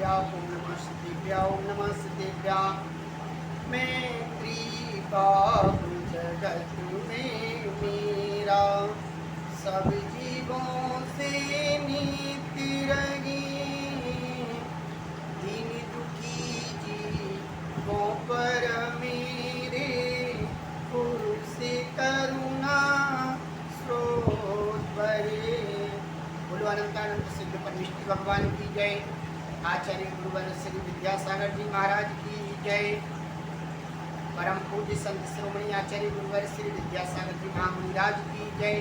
ओम नमः शिवाय ओम नमः शिवाय। मैत्री का जगत में मेरा सब जीवों से नीति रही। दीन दुखी जीवों पर मेरे गुरु से करुणा स्रोत भरे। बोलो अनंतानंद सिद्ध परमेश्वरी भगवान की जय। आचार्य गुरुवर श्री विद्यासागर जी महाराज की जय। परम पूज्य संत श्रोमणी आचार्य गुरुवर श्री विद्यासागर जी महामुनिराज की जय।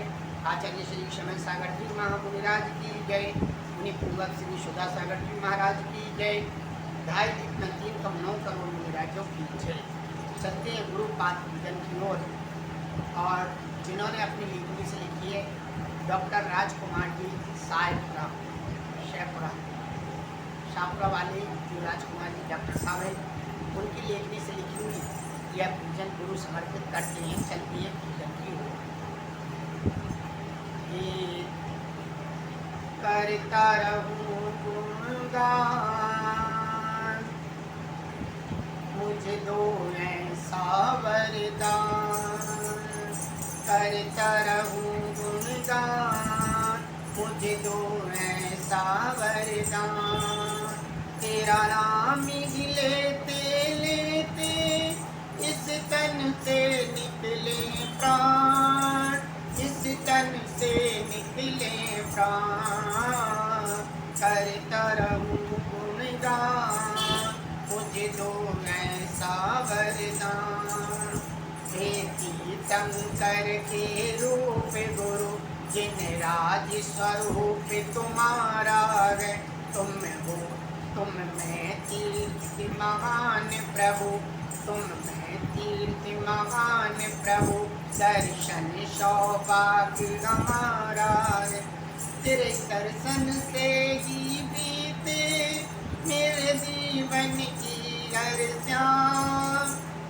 आचार्य श्री शमन सागर जी महामुनिराज की जय। मुनि पूर्वक श्री सुधा सागर जी महाराज की जय। ढाई दीप 3 करोड़ मुनिराजों की जय। चलते हैं गुरु पाद पूजन की ओर। और जिन्होंने अपनी लिखनी से लिखी है डॉक्टर राजकुमार जी सायपुरा शेपुरा शाहपुरा वाले जो राजकुमार जी डॉक्टर साहब हैं, उनकी लेखनी से लिखी हुई यह पूजन गुरु समर्पित करते हैं। चलती है पूजन की ओर। करता रहूं गुणगान, मुझे दो ऐसा वरदान। करता रहूं गुणगान, मुझे दो ऐसा वरदान। तेरा नाम ही लेते लेते इस तन से निकले प्राण, इस तन से निकले प्राण। करता रहूं गुणगान, मुझे दो ऐसा वरदान। हे तीर्थंकर के रूप गुरु, जिन राज स्वरूप तुम्हारा है। तुम हो तुम में तीर्थ महान प्रभु, तुम में तीर्थ महान प्रभु। दर्शन सौभाग्य हमारा है। तेरे दर्शन से ही बीते मेरे जीवन की हर श्याम,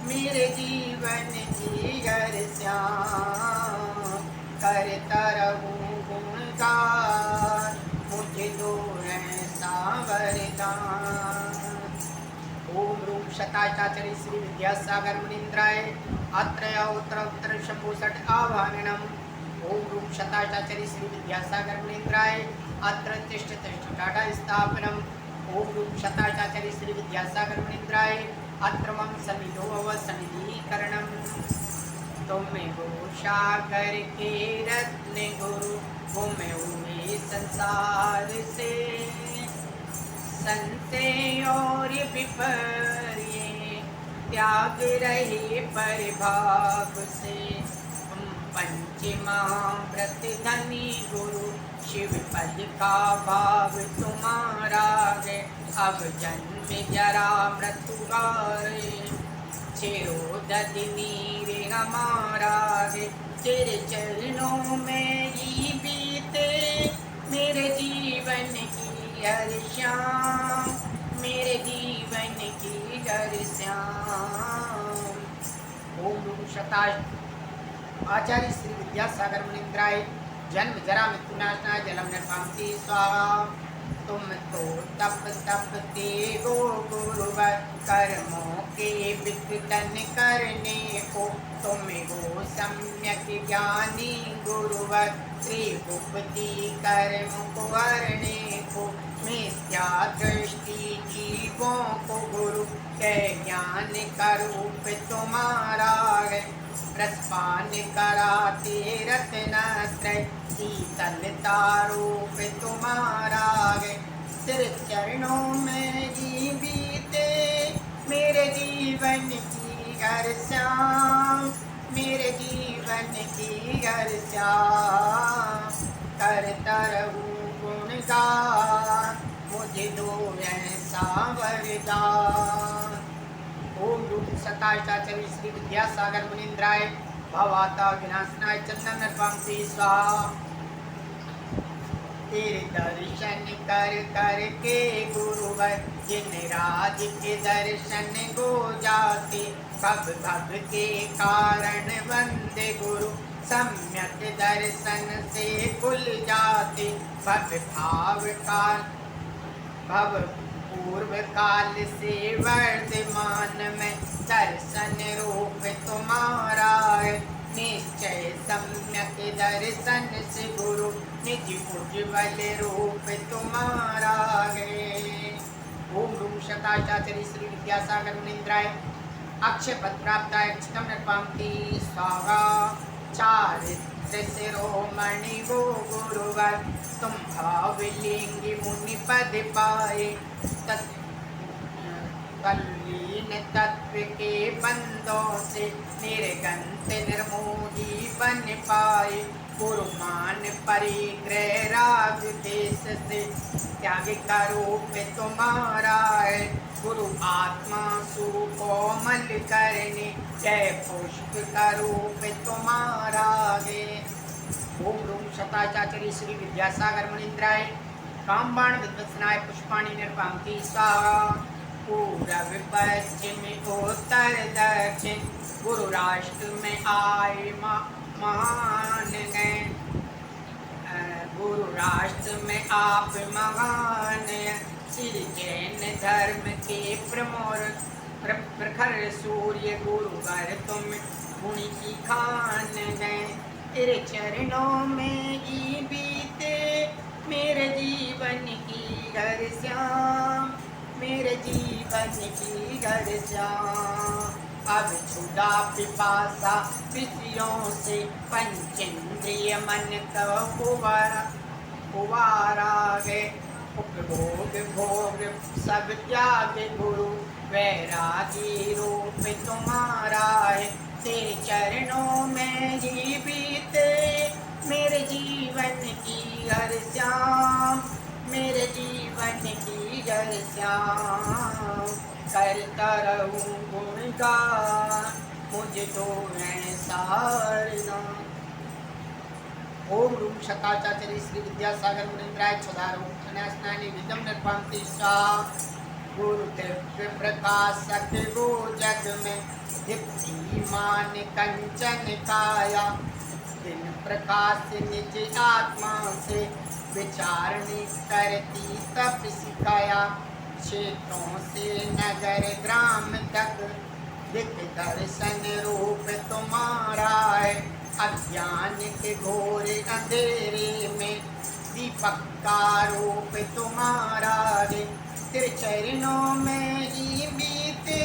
मेरे जीवन की हर श्याम। करता रहूं गुणगान, मुझे दो ऐसा वरदान। ओम रूप शताचार्य श्री विद्यासागर मुनीन्द्राय अत्रय उत्तर उत्तर शंभु षट आवाहनम। ओम रूप शताचार्य श्री विद्यासागर मुनीन्द्राय अत्र तिष्ठ तिष्ठ टाटा स्थापनम। ओम रूप शताचार्य श्री विद्यासागर मुनीन्द्राय अत्र मम समिधो भव समिधीकरणम। तुम हो सागर के रत्न गुरु, तुम हुए संसार से संते और विपर्य त्याग रहे परिभाव से। तुम पंचमहाव्रत धनी गुरु, शिव पद का भाव तुम्हारा है। अब जन्म जरा मृत्यु गारे, चिरोदध नीरे हमारा है। तेरे चरणों में ही बीते मेरे जीवन की हर श्याम, मेरे जीवन की हर श्याम। ओम रूप शताय आचार्य श्री विद्यासागर मुनीन्द्राय जन्म जरा मृत्युनाशनाय जलम निर्वान्ति स्वाहा। तुम तो तप तपते हो गुरुवर, कर्मों के विघटन करने को। तुम हो सम्यक ज्ञानी गुरुवर, त्रिभुवति कर्म को हरने को। मिथ्या दृष्टि जीवों को गुरु के ज्ञान का रूप तुम्हारा है। रसपान कराते रत्नत्रय, शीतलता रूप तुम्हारा है। तेरे चरणों में ही बीते मेरे जीवन की हर श्याम, मेरे जीवन की हर श्याम। करता रहूं गुणगान, मुझे दो ऐसा वरदान। ओम रूप शताचार्य श्री विद्यासागर मुनीन्द्राय भवाता विनाशनाय चंदन निर्वान्ति स्वाहा। तेरे दर्शन कर कर के गुरुवर, जिन राज के दर्शन हो जाते। भव भव के कारण वंदे गुरु, सम्यक दर्शन से खुल जाते। भव भाव का भव पूर्व काल से वर्तमान में दर्शन रूप तुम्हारा है। निश्चय सम्यक दर्शन से गुरु निज उज्ज्वल रूप तुम्हारा है। ओम रूम शताचार्य श्री विद्यासागर मुनीन्द्राय अक्षय पद प्राप्ताय क्षितम नृपांति स्वाहा। चारित्र शिरोमणि वो गुरुवर तुम भावलिंगी मुनि पद पाए। तल्लीन तत्व के बंदों से निर्गंत निर्मोही बन पाए। गुरु मान परिग्रह राग देश से त्याग का रूप तुम्हारा है। गुरु आत्मा सुकोमल करने जय पुष्प का रूप तुम्हारा है। ओम रूम शताचार्य श्री विद्यासागर मुनीन्द्राय कामबाण विद्वत्सनाय पुष्पाणि निर्पांति स्वाहा। पूरब पश्चिम उत्तर दक्षिण गुरु राष्ट्र में आए महान हैं। गुरु राष्ट्र में आप महान हैं। श्री जैन धर्म के प्रखर सूर्य गुरुवर तुम गुण की खान हैं। तेरे चरणों में ही बीते मेरे जीवन की घर श्याम, मेरे जीवन की घर श्याम। अब छुड़ा पिपासा विषयों से पंचेंद्रिय मन का कुवारा है। उपभोग भोग सब त्याग गुरु वैरागी रूप तुम्हारा है। तेरे चरणों में ही बीते मेरे जीवन की हर श्याम, मेरे जीवन की हर श्याम। करता रहूं गुणगान मुझे तो ऐसा वरदान। ओम रूम शताचार्य श्री विद्यासागर मुनीन्द्राय क्षुधारोपनास्नानि विदम निर्पांति स्वाहा। गुरु दिव्य प्रकाशक गो जग में दीप्तिमान कंचन काया। दिन प्रकाश निज आत्मा से विचारणी करती तप सिखाया। क्षेत्रों से नगर ग्राम तक दिख दर्शन रूप तुम्हारा है। अज्ञान के घोर अंधेरे में दीपक का रूप तुम्हारा है। तेरे चरणों में ही बीते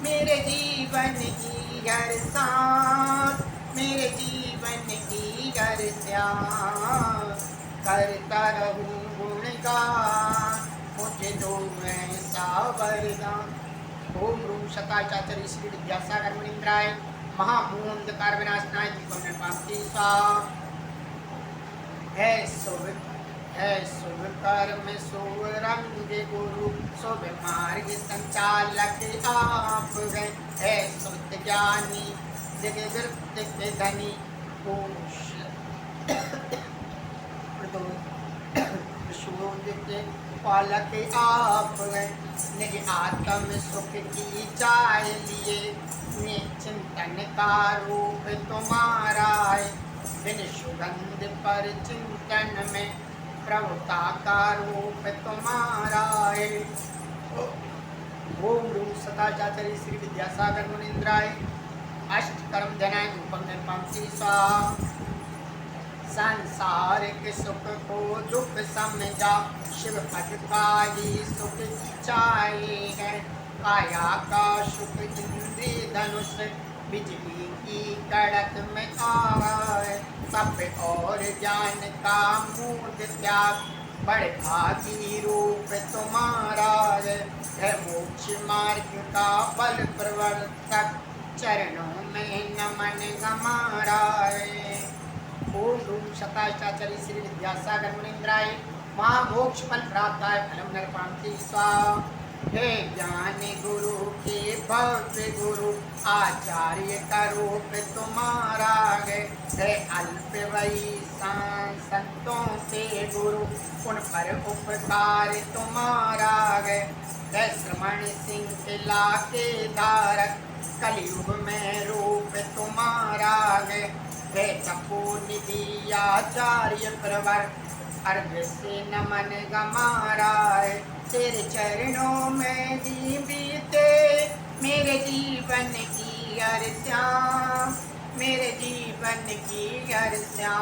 मेरे जीवन की हर सांस, मेरे जीवन की हर श्यास। करता रहूं गुणगान मुझे दो ऐसा वरदान। ओम रूम शताचार्य श्री विद्यासागर मुनीन्द्राय महामूंधकार विनाशनाय दीपम निर्पांति स्वाहा। है शुभ कर्म शुभ रंग गुरु शुभ मार्ग संचालक आप गए। है शुद्ध ज्ञानी जगत के धनी के पालक आप गए। निज आत्म सुख की चाय लिए चिंतन का रूप तुम्हारा है। बिन सुगंध पर चिंतन में प्रभुता का रूप तुम्हारा है। ओम रूम सदाचार्य श्री विद्यासागर मुनीन्द्राय अष्टकर्म जनाय रूपम निर्पांति स्वाहा। संसारिक सुख को दुख समझा शिव पद का ही सुख चाहे है। काया का सुख इंद्रिय धनुष बिजली की कड़क में आए। तप और ज्ञान का मूल त्याग बड़े भागी रूप तुम्हारा है। मोक्ष मार्ग का बल प्रवर्तक चरणों में नमन हमारा है। ओम रूम शताचार्य श्री विद्यासागर मुनीन्द्राय महामोक्ष फल प्राप्ताय फलम नरपांति स्वाहा। हे ज्ञान गुरु के भव्य गुरु आचार्य का रूप तुम्हारा है। अल्प वही संतों से गुरु उन पर उपकार तुम्हारा है। श्रवण सिंह के धारक कलयुग में रूप तुम्हारा है। तपो निधि आचार्य प्रवर अर्घ से नमन गमारा है। तेरे चरणों में जी बीते मेरे जीवन की अरसा, मेरे जीवन की अरसा।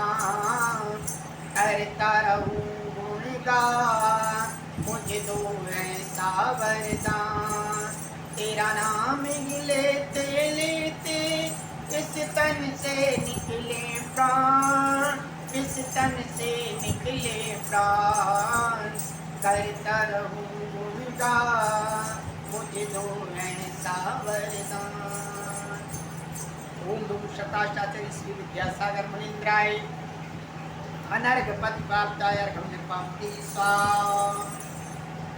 करता रहूं गुणगान, मुझे दो ऐसा वरदान। तेरा नाम ही लेते लेते इस तन से निकले प्राण, इस तन से निकले प्राण। करता रहूं गुणगान, मुझे दो ऐसा वरदान। ओम नमो शताष्टाचरी श्री विद्यासागर मुनीन्द्राय अनर्घ पद प्राप्ताय अर्घम निर्पाप्ति स्वाहा।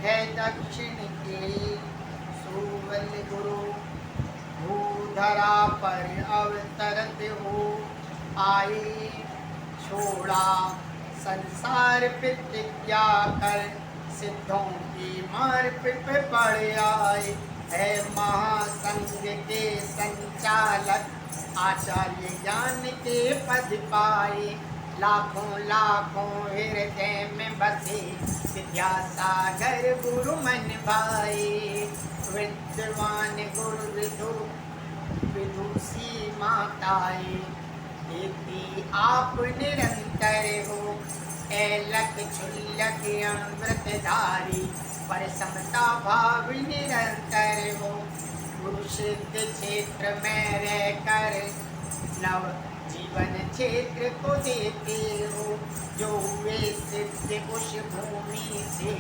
है दक्षिण के सुवल गुरु, भूधरा पर अवतरत हो आए। छोड़ा संसार प्रतिज्ञा कर, सिद्धों की मार्ग पे पड़ आए। है महासंघ के संचालक, आचार्य ज्ञान के पद पाए। लाखों लाखों हृदय में बसे, विद्यासागर गुरु मन भाई। विद्वान गुरु विदु विदुषी माताए, देती आप निरंतर हो। लक क्षुल्लक अमृतधारी, पर समता भाव निरंतर हो। गुरु सिद्ध क्षेत्र में रह कर नव जीवन क्षेत्र को देते हो। जो वे सिद्ध उस भूमि से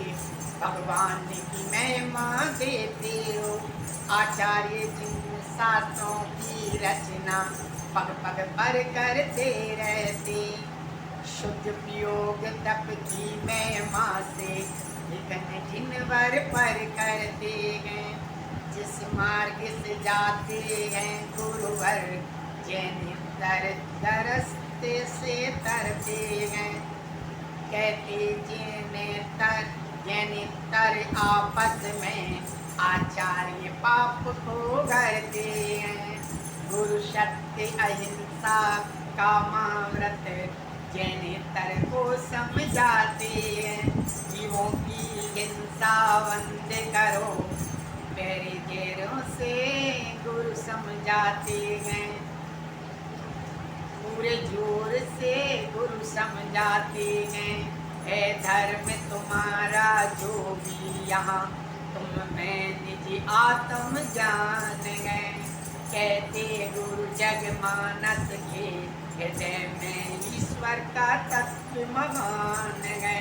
भगवान की महिमा देते हो। आचार्य जिन शास्त्रों की रचना पग पग पर करते रहते। शुद्ध वियोग तप की महिमा से लिखन जिनवर पर करते हैं। जिस मार्ग से जाते हैं गुरुवर, जैन दर दरस्ते से तरते हैं। कहते जैन तर आपस में, आचार्य पाप को करते हैं। गुरु सत्य अहिंसा का महाव्रत, जैन तर को समझाते हैं। जीवों की हिंसा बंद करो, बैरिकेडों से गुरु समझाते हैं। पूरे जोर से गुरु समझाते हैं। है धर्म तुम्हारा जो भी यहाँ, तुम में निज आत्म जान गए। कहते गुरु जग मानस के, हृदय में ईश्वर का तत्व महान है।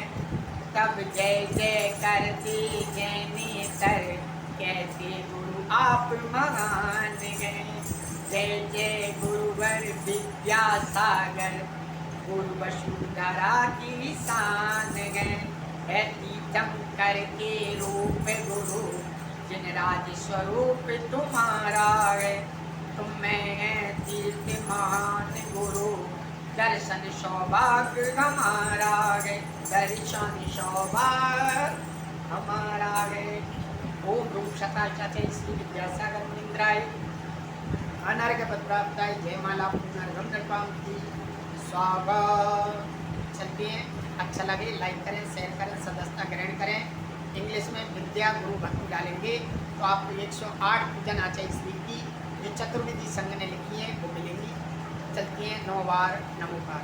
तब जय जय करते जैनेतर, कहते गुरु आप महान हैं। जय जय गुरुवर विद्यासागर, गुरु वसुंधरा की शान है। तीर्थंकर के रूप गुरु, जिन राज स्वरूप तुम्हारा है। तुम में है तीर्थ महान गुरु, दर्शन सौभाग्य हमारा है। दर्शन सौभाग्य हमारा है। ओम रूप शताचार्य श्री विद्यासागर मुनीन्द्राय अनर्घ पत्राप्ताय जयमाला पुनर्गम नृपांति स्वाहा। चलते हैं, अच्छा लगे लाइक करें, शेयर करें, सदस्यता ग्रहण करें। इंग्लिश में विद्या गुरु भक्ति डालेंगे तो आपको 108 पूजन आचार्य श्री की जो चतुर्विधि संघ ने लिखी है वो मिलेंगी। चलती हैं 9 बार नमोकार।